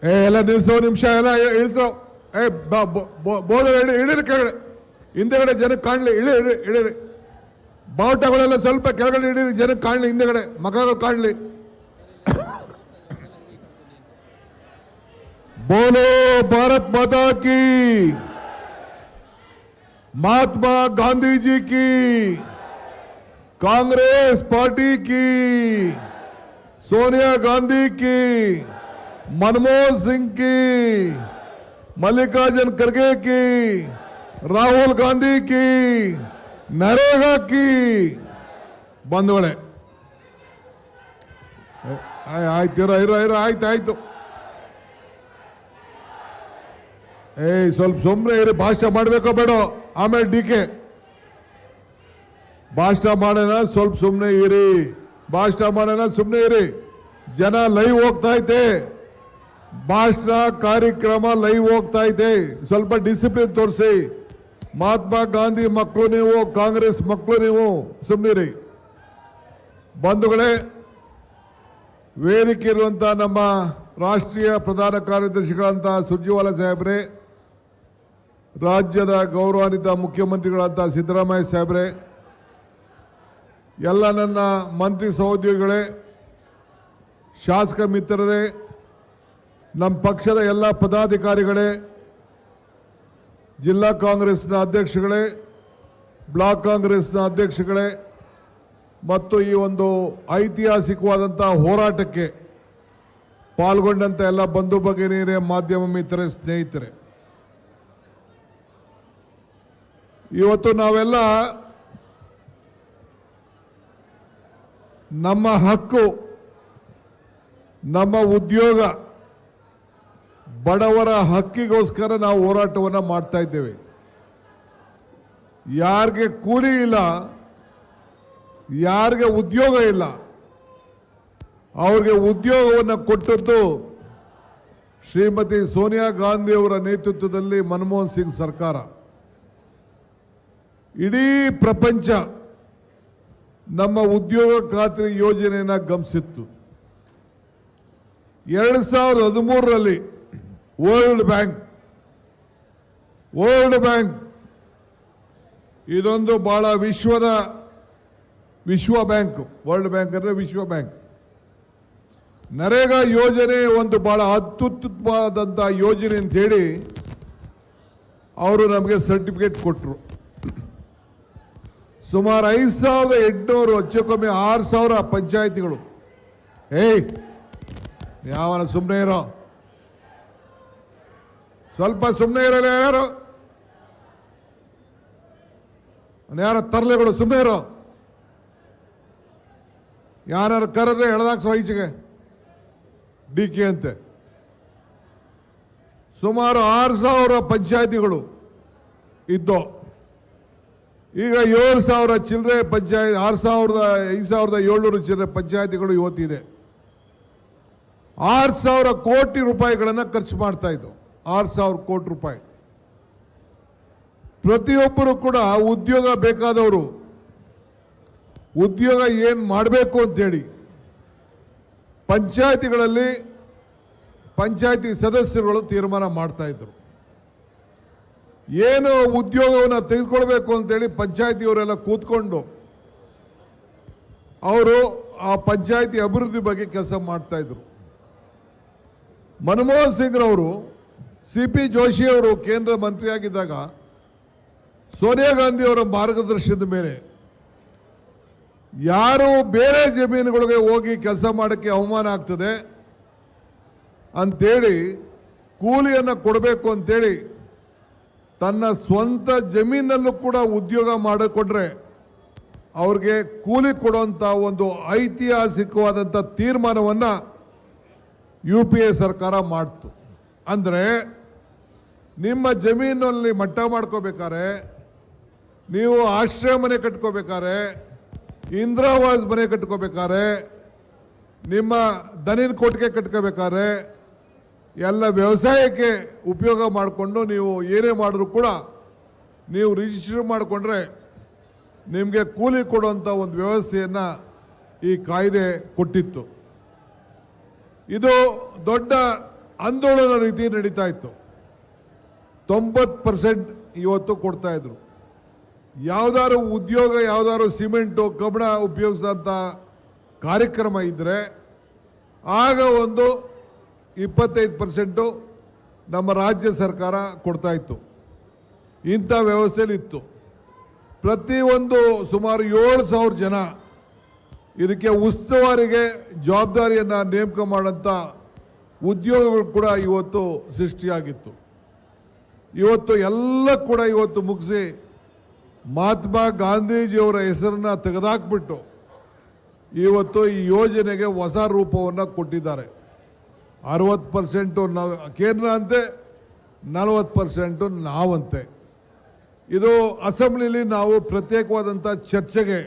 ಎಲ್ಲ ನಿಲ್ಸೋ ನಿಮಿಷ ಎಲ್ಲ ಇಳಿಸೋ. ಬೋರ್ಡ್ ಇಳಿರಿ ಕೆಳಗಡೆ, ಹಿಂದೆಗಡೆ ಜನಕ್ಕೆ ಕಾಣಲಿ. ಇಳಿರಿ ಬಾವುಟಗಳೆಲ್ಲ ಸ್ವಲ್ಪ ಕೆಳಗಡೆ ಇಳಿರಿ, ಜನಕ್ಕೆ ಕಾಣಲಿ, ಹಿಂದೆಗಡೆ ಮಗಗಳು ಕಾಣಲಿ. बोलो भारत माता की, महात्मा गांधी जी की, कांग्रेस पार्टी की, सोनिया गांधी की, मनमोहन सिंह की, मल्लिकार्जुन खड़गे की, राहुल गांधी की, नरेगा की. बंधुगळे ಆಯ್ತು. ಸ್ವಲ್ಪ ಸುಮ್ಮನೆ ಇರಿ. ಭಾಷಣ ಮಾಡಬೇಕೋ ಬೇಡ, ಆಮೇಲೆ ಡಿಕೆ ಭಾಷಣ ಮಾಡೋಣ. ಸ್ವಲ್ಪ ಸುಮ್ಮನೆ ಇರಿ, ಭಾಷಣ ಮಾಡೋಣ, ಸುಮ್ಮನೆ ಇರಿ. ಜನ ಲೈವ್ ಹೋಗ್ತಾ ಐತೆ, ಭಾಷಣ ಕಾರ್ಯಕ್ರಮ ಲೈವ್ ಹೋಗ್ತಾ ಐತೆ. ಸ್ವಲ್ಪ ಡಿಸಿಪ್ಲಿನ್ ತೋರಿಸಿ. ಮಹಾತ್ಮ ಗಾಂಧಿ ಮಕ್ಕಳು ನೀವು, ಕಾಂಗ್ರೆಸ್ ಮಕ್ಕಳು ನೀವು, ಸುಮ್ಮನಿರಿ. ಬಂಧುಗಳೇ, ವೇದಿಕೆ ಇರುವಂತ ನಮ್ಮ ರಾಷ್ಟ್ರೀಯ ಪ್ರಧಾನ ಕಾರ್ಯದರ್ಶಿಗಳಂತ ಸುರ್ಜೇವಾಲಾ ಸಾಹೇಬ್ರೆ, ರಾಜ್ಯದ ಗೌರವಾನ್ವಿತ ಮುಖ್ಯಮಂತ್ರಿಗಳಂತ ಸಿದ್ದರಾಮಯ್ಯ ಸಾಹೇಬ್ರೆ, ಎಲ್ಲ ನನ್ನ ಮಂತ್ರಿ ಸಹೋದ್ಯೋಗಿಗಳೇ, ಶಾಸಕ ಮಿತ್ರರೇ, ನಮ್ಮ ಪಕ್ಷದ ಎಲ್ಲ ಪದಾಧಿಕಾರಿಗಳೇ, ಜಿಲ್ಲಾ ಕಾಂಗ್ರೆಸ್ನ ಅಧ್ಯಕ್ಷಗಳೇ, ಬ್ಲಾಕ್ ಕಾಂಗ್ರೆಸ್ನ ಅಧ್ಯಕ್ಷಗಳೇ ಮತ್ತು ಈ ಒಂದು ಐತಿಹಾಸಿಕವಾದಂಥ ಹೋರಾಟಕ್ಕೆ ಪಾಲ್ಗೊಂಡಂತ ಎಲ್ಲ ಬಂಧು ಭಗಿನಿಯರೇ, ಮಾಧ್ಯಮ ಮಿತ್ರರೇ, ಸ್ನೇಹಿತರೆ, ಇವತ್ತು ನಾವೆಲ್ಲ ನಮ್ಮ ಹಕ್ಕು, ನಮ್ಮ ಉದ್ಯೋಗ, ಬಡವರ ಹಕ್ಕಿಗೋಸ್ಕರ ನಾವು ಹೋರಾಟವನ್ನು ಮಾಡ್ತಾ ಇದ್ದೇವೆ. ಯಾರಿಗೆ ಕೂಲಿ ಇಲ್ಲ, ಯಾರಿಗೆ ಉದ್ಯೋಗ ಇಲ್ಲ, ಅವ್ರಿಗೆ ಉದ್ಯೋಗವನ್ನು ಕೊಟ್ಟದ್ದು ಶ್ರೀಮತಿ ಸೋನಿಯಾ ಗಾಂಧಿ ಅವರ ನೇತೃತ್ವದಲ್ಲಿ ಮನಮೋಹನ್ ಸಿಂಗ್ ಸರ್ಕಾರ. ಇಡೀ ಪ್ರಪಂಚ ನಮ್ಮ ಉದ್ಯೋಗ ಖಾತ್ರಿ ಯೋಜನೆಯನ್ನು ಗಮನಿಸಿತ್ತು. 2013ರಲ್ಲಿ ವರ್ಲ್ಡ್ ಬ್ಯಾಂಕ್ ಇದೊಂದು ಬಹಳ ವಿಶ್ವ ಬ್ಯಾಂಕ್, ವರ್ಲ್ಡ್ ಬ್ಯಾಂಕ್ ಅಂದರೆ ವಿಶ್ವ ಬ್ಯಾಂಕ್, ನರೇಗಾ ಯೋಜನೆ ಒಂದು ಬಹಳ ಅತ್ಯುತ್ತಮವಾದಂಥ ಯೋಜನೆ ಅಂತ ಹೇಳಿ ಅವರು ನಮಗೆ ಸರ್ಟಿಫಿಕೇಟ್ ಕೊಟ್ಟರು. ಸುಮಾರು 5800 ಹೆಚ್ಚು ಕಮ್ಮಿ 6000 ಪಂಚಾಯಿತಿಗಳು. ಯಾವನ ಸುಮ್ಮನೆ ಇರೋ, ಸ್ವಲ್ಪ ಸುಮ್ಮನೆ ಇರಲ್ಲ, ಯಾರೋ ತರಲೆಗಳು, ಸುಮ್ಮನೆ ಇರೋ. ಯಾರು ಕರೆದ್ರೆ ಎಳೆದಾಕ್ಸೋ ಈಚೆಗೆ ಡಿಕೆ ಅಂತೆ. ಸುಮಾರು 6000 ಪಂಚಾಯಿತಿಗಳು ಇದ್ದೋ. ಈಗ 7000 ಚಿಲ್ಲರೆ ಪಂಚಾಯತ್, 5700 ಚಿಲ್ಲರೆ ಪಂಚಾಯಿತಿಗಳು ಇವತ್ತಿದೆ. 6000 ಕೋಟಿ ರೂಪಾಯಿಗಳನ್ನು ಖರ್ಚು ಮಾಡ್ತಾ ಇದ್ದವು. 6000 ಕೋಟಿ ರೂಪಾಯಿ. ಪ್ರತಿಯೊಬ್ಬರು ಕೂಡ ಉದ್ಯೋಗ ಬೇಕಾದವರು ಉದ್ಯೋಗ ಏನು ಮಾಡಬೇಕು ಅಂತೇಳಿ ಪಂಚಾಯಿತಿಗಳಲ್ಲಿ ಪಂಚಾಯಿತಿ ಸದಸ್ಯರುಗಳು ತೀರ್ಮಾನ ಮಾಡ್ತಾ ಇದ್ರು. ಏನು ಉದ್ಯೋಗವನ್ನು ತೆಗೆದುಕೊಳ್ಬೇಕು ಅಂತೇಳಿ ಪಂಚಾಯಿತಿಯವರೆಲ್ಲ ಕೂತ್ಕೊಂಡು ಅವರು ಆ ಪಂಚಾಯಿತಿ ಅಭಿವೃದ್ಧಿ ಬಗ್ಗೆ ಕೆಲಸ ಮಾಡ್ತಾ ಇದ್ರು. ಮನಮೋಹನ್ ಸಿಂಗ್ ಅವರು, CP ಜೋಶಿ ಅವರು ಕೇಂದ್ರ ಮಂತ್ರಿಯಾಗಿದ್ದಾಗ ಸೋನಿಯಾ ಗಾಂಧಿ ಅವರ ಮಾರ್ಗದರ್ಶನದ ಮೇಲೆ ಯಾರು ಬೇರೆ ಜಮೀನುಗಳಿಗೆ ಹೋಗಿ ಕೆಲಸ ಮಾಡೋಕ್ಕೆ ಅವಮಾನ ಆಗ್ತದೆ ಅಂತೇಳಿ ಕೂಲಿಯನ್ನು ಕೊಡಬೇಕು ಅಂತೇಳಿ ತನ್ನ ಸ್ವಂತ ಜಮೀನಲ್ಲೂ ಕೂಡ ಉದ್ಯೋಗ ಮಾಡಿಕೊಟ್ರೆ ಅವ್ರಿಗೆ ಕೂಲಿ ಕೊಡುವಂಥ ಒಂದು ಐತಿಹಾಸಿಕವಾದಂಥ ತೀರ್ಮಾನವನ್ನು UPA ಸರ್ಕಾರ ಮಾಡ್ತು. ಅಂದರೆ ನಿಮ್ಮ ಜಮೀನಲ್ಲಿ ಮಟ್ಟ ಮಾಡ್ಕೋಬೇಕಾದ್ರೆ, ನೀವು ಆಶ್ರಯ ಮನೆ ಕಟ್ಕೋಬೇಕಾದ್ರೆ, ಇಂದಿರಾವಾಸ್ ಮನೆ ಕಟ್ಕೋಬೇಕಾದ್ರೆ, ನಿಮ್ಮ ದನಿನ ಕೊಟ್ಟಿಗೆ ಕಟ್ಕೋಬೇಕಾದ್ರೆ, ಎಲ್ಲ ವ್ಯವಸಾಯಕ್ಕೆ ಉಪಯೋಗ ಮಾಡಿಕೊಂಡು ನೀವು ಏನೇ ಮಾಡಿದ್ರು ಕೂಡ ನೀವು ರಿಜಿಸ್ಟರ್ ಮಾಡಿಕೊಂಡ್ರೆ ನಿಮಗೆ ಕೂಲಿ ಕೊಡುವಂಥ ಒಂದು ವ್ಯವಸ್ಥೆಯನ್ನು ಈ ಕಾಯ್ದೆ ಕೊಟ್ಟಿತ್ತು. ಇದು ದೊಡ್ಡ ಆಂದೋಲನ ರೀತಿ ನಡೀತಾ ಇತ್ತು. 90% ಇವತ್ತು ಕೊಡ್ತಾ ಇದ್ರು. ಯಾವ್ದಾದ್ರು ಉದ್ಯೋಗ, ಯಾವ್ದಾದ್ರು ಸಿಮೆಂಟು ಕಬ್ಬಣ ಉಪಯೋಗಿಸಿದಂಥ ಕಾರ್ಯಕ್ರಮ ಇದ್ದರೆ ಆಗ ಒಂದು 25% ನಮ್ಮ ರಾಜ್ಯ ಸರ್ಕಾರ ಕೊಡ್ತಾ ಇತ್ತು. ಇಂಥ ವ್ಯವಸ್ಥೆಯಲ್ಲಿ ಇತ್ತು. ಪ್ರತಿಯೊಂದು ಸುಮಾರು 7,000 ಜನ ಇದಕ್ಕೆ ಉಸ್ತುವಾರಿಗೆ ಜವಾಬ್ದಾರಿಯನ್ನು ನೇಮಕ ಮಾಡೋಂಥ ಉದ್ಯೋಗಗಳು ಕೂಡ ಇವತ್ತು ಸೃಷ್ಟಿಯಾಗಿತ್ತು. ಇವತ್ತು ಎಲ್ಲ ಕೂಡ ಇವತ್ತು ಮುಗಿಸಿ ಮಹಾತ್ಮ ಗಾಂಧೀಜಿಯವರ ಹೆಸರನ್ನು ತೆಗೆದುಹಾಕ್ಬಿಟ್ಟು ಇವತ್ತು ಈ ಯೋಜನೆಗೆ ಹೊಸ ರೂಪವನ್ನು ಕೊಟ್ಟಿದ್ದಾರೆ. 60% ನಾವು ಕೇಂದ್ರ ಅಂತೆ, 40% ನಾವಂತೆ. ಇದು ಅಸೆಂಬ್ಲಿಲಿ ನಾವು ಪ್ರತ್ಯೇಕವಾದಂಥ ಚರ್ಚೆಗೆ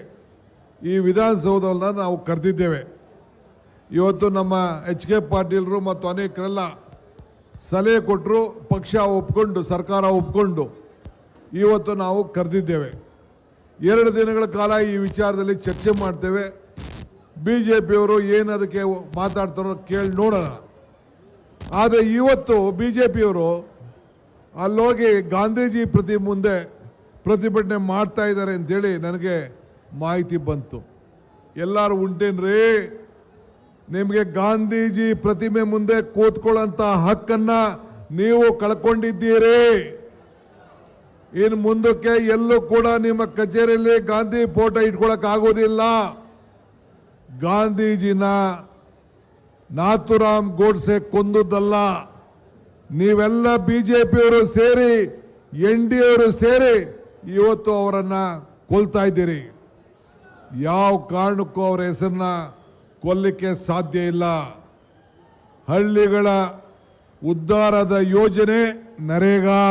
ಈ ವಿಧಾನಸೌಧವನ್ನು ನಾವು ಕರೆದಿದ್ದೇವೆ. ಇವತ್ತು ನಮ್ಮ HK ಪಾಟೀಲರು ಮತ್ತು ಅನೇಕರೆಲ್ಲ ಸಲಹೆ ಕೊಟ್ಟರು, ಪಕ್ಷ ಒಪ್ಕೊಂಡು, ಸರ್ಕಾರ ಒಪ್ಕೊಂಡು ಇವತ್ತು ನಾವು ಕರೆದಿದ್ದೇವೆ. 2 ದಿನಗಳ ಕಾಲ ಈ ವಿಚಾರದಲ್ಲಿ ಚರ್ಚೆ ಮಾಡ್ತೇವೆ. BJPಯವರು ಏನು ಅದಕ್ಕೆ ಮಾತಾಡ್ತಾರೋ ಕೇಳಿ ನೋಡೋಣ. ಆದರೆ ಇವತ್ತು BJPಯವರು ಅಲ್ಲೋಗಿ ಗಾಂಧೀಜಿ ಪ್ರತಿ ಮುಂದೆ ಪ್ರತಿಭಟನೆ ಮಾಡ್ತಾ ಇದ್ದಾರೆ ಅಂತೇಳಿ ನನಗೆ ಮಾಹಿತಿ ಬಂತು. ಎಲ್ಲರೂ ಉಂಟೇನ್ರಿ, ನಿಮಗೆ ಗಾಂಧೀಜಿ ಪ್ರತಿಮೆ ಮುಂದೆ ಕೂತ್ಕೊಳ್ಳೋಂಥ ಹಕ್ಕನ್ನು ನೀವು ಕಳ್ಕೊಂಡಿದ್ದೀರಿ. ಇನ್ನು ಮುಂದಕ್ಕೆ ಎಲ್ಲೂ ಕೂಡ ನಿಮ್ಮ ಕಚೇರಿಯಲ್ಲಿ ಗಾಂಧಿ ಫೋಟೋ ಇಟ್ಕೊಳಕ್ ಆಗೋದಿಲ್ಲ. ಗಾಂಧೀಜಿನ ನಾಥುರಾಮ್ ಗೋಡ್ಸೆ ಕೊಂದದ್ದಲ್ಲ. ನೀವೆಲ್ಲ BJPಯವರು ಸೇರಿ, NDAಯವರು ಸೇರಿ ಇವತ್ತು ಅವರನ್ನು ಕೊಲ್ತಾ ಇದ್ದೀರಿ. ಯಾವ ಕಾರಣಕ್ಕೂ ಅವರ ಹೆಸರನ್ನ ಕೊಲ್ಲಕ್ಕೆ ಸಾಧ್ಯ ಇಲ್ಲ. ಹಳ್ಳಿಗಳ ಉದ್ಧಾರದ ಯೋಜನೆ ನರೇಗಾ.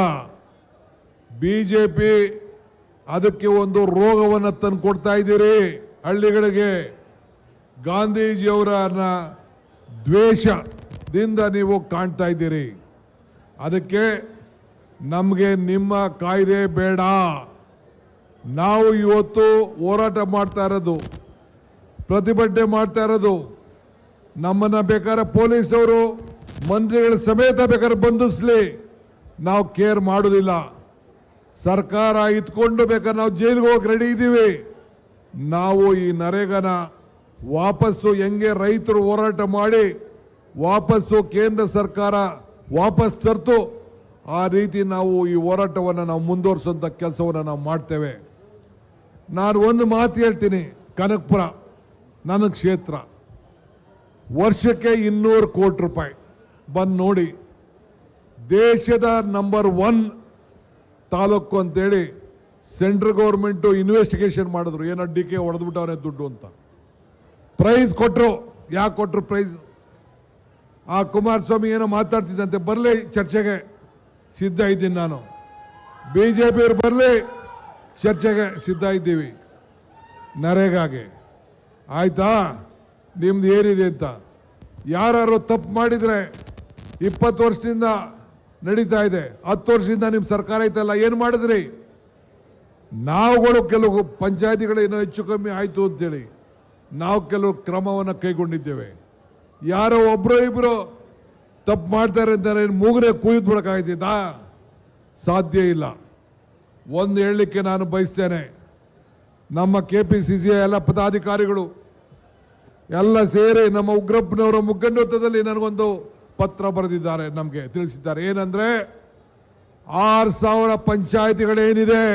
BJP ಅದಕ್ಕೆ ಒಂದು ರೋಗವನ್ನು ತಂದು ಕೊಡ್ತಾ ಇದ್ದೀರಿ ಹಳ್ಳಿಗಳಿಗೆ. ಗಾಂಧೀಜಿಯವರನ್ನ ದ್ವೇಷದಿಂದ ನೀವು ಕಾಣ್ತಾ ಇದ್ದೀರಿ. ಅದಕ್ಕೆ ನಮಗೆ ನಿಮ್ಮ ಕಾಯ್ದೆ ಬೇಡ. ನಾವು ಇವತ್ತು ಹೋರಾಟ ಮಾಡ್ತಾ ಇರೋದು, ಪ್ರತಿಭಟನೆ ಮಾಡ್ತಾ ಇರೋದು, ನಮ್ಮನ್ನು ಬೇಕಾದ್ರೆ ಪೊಲೀಸವರು ಮಂತ್ರಿಗಳ ಸಮೇತ ಬೇಕಾದ್ರೆ ಬಂಧಿಸಲಿ, ನಾವು ಕೇರ್ ಮಾಡೋದಿಲ್ಲ. ಸರ್ಕಾರ ಇಟ್ಕೊಂಡು ಬೇಕಾದ್ರೆ ನಾವು ಜೈಲಿಗೆ ಹೋಗಿ ರೆಡಿ ಇದ್ದೀವಿ. ನಾವು ಈ ನರೇಗಾನ ವಾಪಸ್ಸು ಹೆಂಗೆ ರೈತರು ಹೋರಾಟ ಮಾಡಿ ವಾಪಸ್ಸು ಕೇಂದ್ರ ಸರ್ಕಾರ ವಾಪಸ್ ತರ್ತು, ಆ ರೀತಿ ನಾವು ಈ ಹೋರಾಟವನ್ನು ನಾವು ಮುಂದುವರಿಸುವಂಥ ಕೆಲಸವನ್ನು ನಾವು ಮಾಡ್ತೇವೆ. ನಾನು ಒಂದು ಮಾತು ಹೇಳ್ತೀನಿ, ಕನಕಪುರ ನನ್ನ ಕ್ಷೇತ್ರ, ವರ್ಷಕ್ಕೆ 200 ಕೋಟಿ ರೂಪಾಯಿ ಬಂದು ನೋಡಿ. ದೇಶದ ನಂಬರ್ 1 ತಾಲೂಕು ಅಂತೇಳಿ ಸೆಂಟ್ರಲ್ ಗೌರ್ಮೆಂಟು ಇನ್ವೆಸ್ಟಿಗೇಷನ್ ಮಾಡಿದ್ರು. ಏನೋ DK ಹೊಡೆದ್ಬಿಟ್ಟವನೇ ದುಡ್ಡು ಅಂತ ಪ್ರೈಸ್ ಕೊಟ್ಟರು. ಯಾಕೆ ಕೊಟ್ಟರು ಪ್ರೈಸ್? ಆ ಕುಮಾರಸ್ವಾಮಿ ಏನೋ ಮಾತಾಡ್ತಿದ್ದಂತೆ, ಬರಲಿ ಚರ್ಚೆಗೆ ಸಿದ್ಧ ಇದ್ದೀನಿ ನಾನು. BJPಯವರು ಬರಲಿ ಚರ್ಚೆಗೆ ಸಿದ್ಧ ಇದ್ದೀವಿ ನರೇಗಾಗೆ. ಆಯ್ತಾ? ನಿಮ್ದು ಏನಿದೆ ಅಂತ ಯಾರು ತಪ್ಪು ಮಾಡಿದರೆ 20 ವರ್ಷದಿಂದ ನಡೀತಾ ಇದೆ, 10 ವರ್ಷದಿಂದ ನಿಮ್ಮ ಸರ್ಕಾರ ಐತಲ್ಲ, ಏನು ಮಾಡಿದ್ರಿ? ನಾವುಗಳು ಕೆಲವು ಪಂಚಾಯತಿಗಳು ಏನೋ ಹೆಚ್ಚು ಕಮ್ಮಿ ಆಯಿತು ಅಂತೇಳಿ ನಾವು ಕೆಲವು ಕ್ರಮವನ್ನು ಕೈಗೊಂಡಿದ್ದೇವೆ. ಯಾರೋ ಒಬ್ಬರು ಇಬ್ಬರು ತಪ್ಪು ಮಾಡ್ತಾರೆ ಅಂತಾರೆ ಮೂಗರೆ ಕುಯ್ದು ಬಿಡೋಕ್ಕಾಗ್ತಿದ್ದಾ? ಸಾಧ್ಯ ಇಲ್ಲ. ಒಂದು ಹೇಳಲಿಕ್ಕೆ ನಾನು ಬಯಸ್ತೇನೆ, ನಮ್ಮ KPCC ಎಲ್ಲ ಪದಾಧಿಕಾರಿಗಳು ಎಲ್ಲ ಸೇರಿ ನಮ್ಮ ಉಗ್ರಪ್ಪನವರ ಮುಖಂಡತ್ವದಲ್ಲಿ ನನಗೊಂದು ಪತ್ರ ಬರೆದಿದ್ದಾರೆ, ನಮಗೆ ತಿಳಿಸಿದ್ದಾರೆ. ಏನಂದ್ರೆ 6,000 ಪಂಚಾಯತಿಗಳೇನಿದೆ,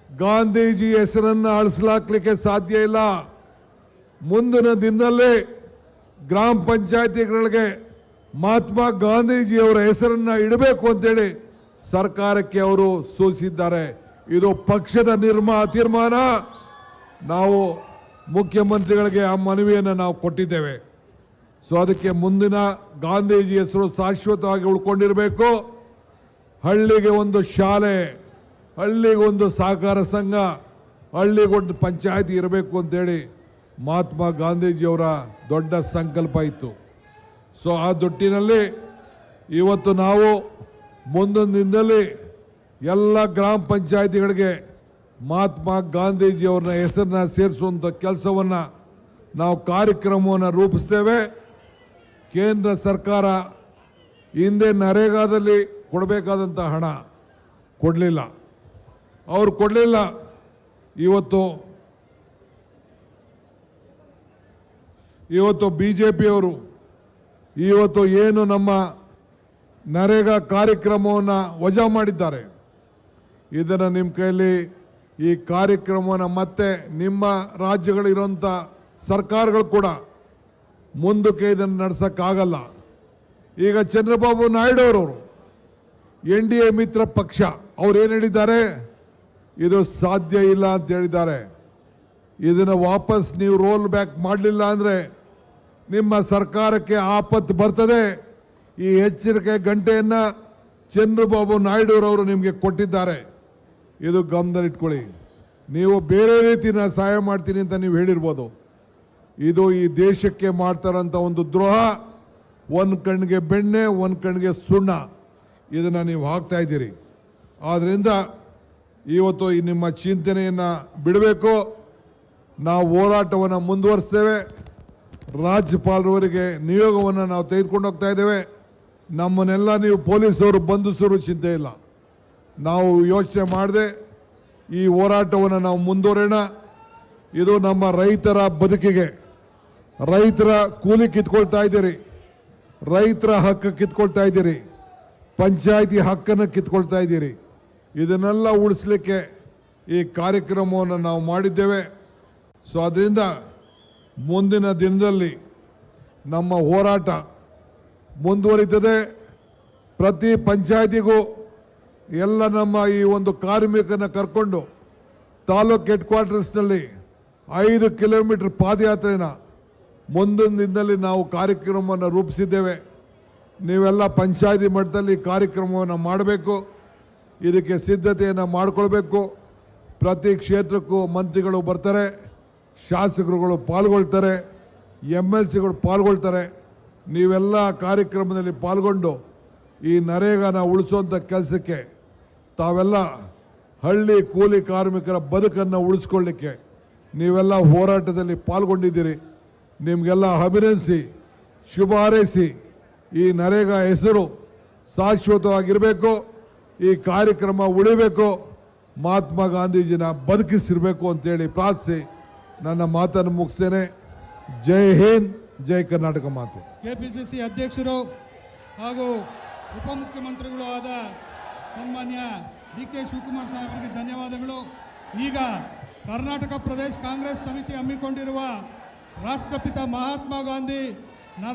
ಗಾಂಧೀಜಿ ಹೆಸರನ್ನು ಅಳಿಸ್ಲಾಕ್ಲಿಕ್ಕೆ ಸಾಧ್ಯ ಇಲ್ಲ. ಮುಂದಿನ ದಿನದಲ್ಲಿ ಗ್ರಾಮ ಪಂಚಾಯತಿಗಳಿಗೆ ಮಹಾತ್ಮ ಗಾಂಧೀಜಿಯವರ ಹೆಸರನ್ನು ಇಡಬೇಕು ಅಂತೇಳಿ ಸರ್ಕಾರಕ್ಕೆ ಅವರು ಸೂಚಿಸಿದ್ದಾರೆ. ಇದು ಪಕ್ಷದ ತೀರ್ಮಾನ. ನಾವು ಮುಖ್ಯಮಂತ್ರಿಗಳಿಗೆ ಆ ಮನವಿಯನ್ನು ನಾವು ಕೊಟ್ಟಿದ್ದೇವೆ. ಸೊ ಅದಕ್ಕೆ ಮುಂದಿನ ಗಾಂಧೀಜಿ ಹೆಸರು ಶಾಶ್ವತವಾಗಿ ಉಳ್ಕೊಂಡಿರಬೇಕು. ಹಳ್ಳಿಗೆ ಒಂದು ಶಾಲೆ, ಹಳ್ಳಿಗೆ ಒಂದು ಸಹಕಾರ ಸಂಘ, ಹಳ್ಳಿಗೊಂದು ಪಂಚಾಯತಿ ಇರಬೇಕು ಅಂತೇಳಿ ಮಹಾತ್ಮ ಗಾಂಧೀಜಿಯವರ ದೊಡ್ಡ ಸಂಕಲ್ಪ ಇತ್ತು. ಸೊ ಆ ದೊಟ್ಟಿನಲ್ಲಿ ಇವತ್ತು ನಾವು ಮುಂದಿನ ದಿನದಲ್ಲಿ ಎಲ್ಲ ಗ್ರಾಮ ಪಂಚಾಯತಿಗಳಿಗೆ ಮಹಾತ್ಮ ಗಾಂಧೀಜಿಯವ್ರನ್ನ ಹೆಸರನ್ನ ಸೇರಿಸುವಂಥ ಕೆಲಸವನ್ನು ನಾವು ಕಾರ್ಯಕ್ರಮವನ್ನು ರೂಪಿಸ್ತೇವೆ. ಕೇಂದ್ರ ಸರ್ಕಾರ ಹಿಂದೆ ನರೇಗಾದಲ್ಲಿ ಕೊಡಬೇಕಾದಂಥ ಹಣ ಕೊಡಲಿಲ್ಲ, ಅವರು ಕೊಡಲಿಲ್ಲ. ಇವತ್ತು ಬಿಜೆಪಿಯವರು ಇವತ್ತು ಏನು ನಮ್ಮ ನರೇಗಾ ಕಾರ್ಯಕ್ರಮವನ್ನು ವಜಾ ಮಾಡಿದ್ದಾರೆ, ಇದನ್ನು ನಿಮ್ಮ ಕೈಯಲ್ಲಿ ಈ ಕಾರ್ಯಕ್ರಮವನ್ನು ಮತ್ತೆ ನಿಮ್ಮ ರಾಜ್ಯಗಳಿರೋಂಥ ಸರ್ಕಾರಗಳು ಕೂಡ ಮುಂದಕ್ಕೆ ಇದನ್ನು ನಡೆಸೋಕ್ಕಾಗಲ್ಲ. ಈಗ ಚಂದ್ರಬಾಬು ನಾಯ್ಡು ಅವರು NDA ಮಿತ್ರ ಪಕ್ಷ ಅವ್ರು ಏನು ಹೇಳಿದ್ದಾರೆ, ಇದು ಸಾಧ್ಯ ಇಲ್ಲ ಅಂತ ಹೇಳಿದ್ದಾರೆ. ಇದನ್ನು ವಾಪಸ್ ನೀವು ರೋಲ್ ಬ್ಯಾಕ್ ಮಾಡಲಿಲ್ಲ ಅಂದರೆ ನಿಮ್ಮ ಸರ್ಕಾರಕ್ಕೆ ಆಪತ್ತು ಬರ್ತದೆ. ಈ ಎಚ್ಚರಿಕೆ ಗಂಟೆಯನ್ನು ಚಂದ್ರಬಾಬು ನಾಯ್ಡುರವರು ನಿಮಗೆ ಕೊಟ್ಟಿದ್ದಾರೆ. ಇದು ಗಮನದಲ್ಲಿಟ್ಕೊಳ್ಳಿ. ನೀವು ಬೇರೆ ರೀತಿನ ಸಹಾಯ ಮಾಡ್ತೀನಿ ಅಂತ ನೀವು ಹೇಳಿರ್ಬೋದು, ಇದು ಈ ದೇಶಕ್ಕೆ ಮಾಡ್ತಾರಂಥ ಒಂದು ದ್ರೋಹ. ಒಂದು ಕಣ್ಣಿಗೆ ಬೆಣ್ಣೆ, ಒಂದು ಕಣ್ಣಿಗೆ ಸುಣ್ಣ, ಇದನ್ನು ನೀವು ಹಾಕ್ತಾ ಇದ್ದೀರಿ. ಆದ್ದರಿಂದ ಇವತ್ತು ಈ ನಿಮ್ಮ ಚಿಂತನೆಯನ್ನು ಬಿಡಬೇಕು. ನಾವು ಹೋರಾಟವನ್ನು ಮುಂದುವರಿಸ್ತೇವೆ. ರಾಜ್ಯಪಾಲರವರಿಗೆ ನಿಯೋಗವನ್ನು ನಾವು ತೆಗೆದುಕೊಂಡು ಹೋಗ್ತಾ ಇದ್ದೇವೆ. ನಮ್ಮನ್ನೆಲ್ಲ ನೀವು ಪೊಲೀಸವರು ಬಂಧಿಸೋರು ಚಿಂತೆ ಇಲ್ಲ. ನಾವು ಯೋಚನೆ ಮಾಡದೆ ಈ ಹೋರಾಟವನ್ನು ನಾವು ಮುಂದುವರೋಣ. ಇದು ನಮ್ಮ ರೈತರ ಬದುಕಿಗೆ, ರೈತರ ಕೂಲಿ ಕಿತ್ಕೊಳ್ತಾ ಇದ್ದೀರಿ, ರೈತರ ಹಕ್ಕು ಕಿತ್ಕೊಳ್ತಾ ಇದ್ದೀರಿ, ಪಂಚಾಯಿತಿ ಹಕ್ಕನ್ನು ಕಿತ್ಕೊಳ್ತಾ ಇದ್ದೀರಿ. ಇದನ್ನೆಲ್ಲ ಉಳಿಸ್ಲಿಕ್ಕೆ ಈ ಕಾರ್ಯಕ್ರಮವನ್ನು ನಾವು ಮಾಡಿದ್ದೇವೆ. ಸೊ ಅದರಿಂದ ಮುಂದಿನ ದಿನದಲ್ಲಿ ನಮ್ಮ ಹೋರಾಟ ಮುಂದುವರಿತದೆ. ಪ್ರತಿ ಪಂಚಾಯಿತಿಗೂ ಎಲ್ಲ ನಮ್ಮ ಈ ಒಂದು ಕಾರ್ಮಿಕನ ಕರ್ಕೊಂಡು ತಾಲೂಕು ಹೆಡ್ ಕ್ವಾರ್ಟರ್ಸ್ನಲ್ಲಿ 5 ಕಿಲೋಮೀಟರ್ ಪಾದಯಾತ್ರೆನ ಮುಂದಿನ ದಿನದಲ್ಲಿ ನಾವು ಕಾರ್ಯಕ್ರಮವನ್ನು ರೂಪಿಸಿದ್ದೇವೆ. ನೀವೆಲ್ಲ ಪಂಚಾಯಿತಿ ಮಟ್ಟದಲ್ಲಿ ಕಾರ್ಯಕ್ರಮವನ್ನು ಮಾಡಬೇಕು, ಇದಕ್ಕೆ ಸಿದ್ಧತೆಯನ್ನು ಮಾಡಿಕೊಳ್ಬೇಕು. ಪ್ರತಿ ಕ್ಷೇತ್ರಕ್ಕೂ ಮಂತ್ರಿಗಳು ಬರ್ತಾರೆ, ಶಾಸಕರುಗಳು ಪಾಲ್ಗೊಳ್ತಾರೆ, MLCಗಳು ಪಾಲ್ಗೊಳ್ತಾರೆ. ನೀವೆಲ್ಲ ಕಾರ್ಯಕ್ರಮದಲ್ಲಿ ಪಾಲ್ಗೊಂಡು ಈ ನರೇಗಾನ ಉಳಿಸುವಂಥ ಕೆಲಸಕ್ಕೆ ತಾವೆಲ್ಲ ಹಳ್ಳಿ ಕೂಲಿ ಕಾರ್ಮಿಕರ ಬದುಕನ್ನು ಉಳಿಸ್ಕೊಳ್ಳಿಕ್ಕೆ ನೀವೆಲ್ಲ ಹೋರಾಟದಲ್ಲಿ ಪಾಲ್ಗೊಂಡಿದ್ದೀರಿ. ನಿಮಗೆಲ್ಲ ಅಭಿನಂದಿಸಿ ಶುಭ ಹಾರೈಸಿ ಈ ನರೇಗಾ ಹೆಸರು ಶಾಶ್ವತವಾಗಿರಬೇಕು, ಈ ಕಾರ್ಯಕ್ರಮ ಉಳಿಬೇಕು, ಮಹಾತ್ಮ ಗಾಂಧೀಜಿನ ಬದುಕಿಸಿರಬೇಕು ಅಂತೇಳಿ ಪ್ರಾರ್ಥಿಸಿ ನನ್ನ ಮಾತನ್ನು ಮುಗಿಸ್ತೇನೆ. ಜೈ ಹಿಂದ್, ಜೈ ಕರ್ನಾಟಕ ಮಾತೆ. KPCC ಅಧ್ಯಕ್ಷರು ಹಾಗೂ ಉಪಮುಖ್ಯಮಂತ್ರಿಗಳು ಆದ ಸನ್ಮಾನ್ಯ DK ಶಿವಕುಮಾರ್ ಸಾಹೇಬರಿಗೆ ಧನ್ಯವಾದಗಳು. ಈಗ ಕರ್ನಾಟಕ ಪ್ರದೇಶ ಕಾಂಗ್ರೆಸ್ ಸಮಿತಿ ಹಮ್ಮಿಕೊಂಡಿರುವ ರಾಷ್ಟ್ರಪಿತ ಮಹಾತ್ಮ ಗಾಂಧಿ ನರೇಗಾ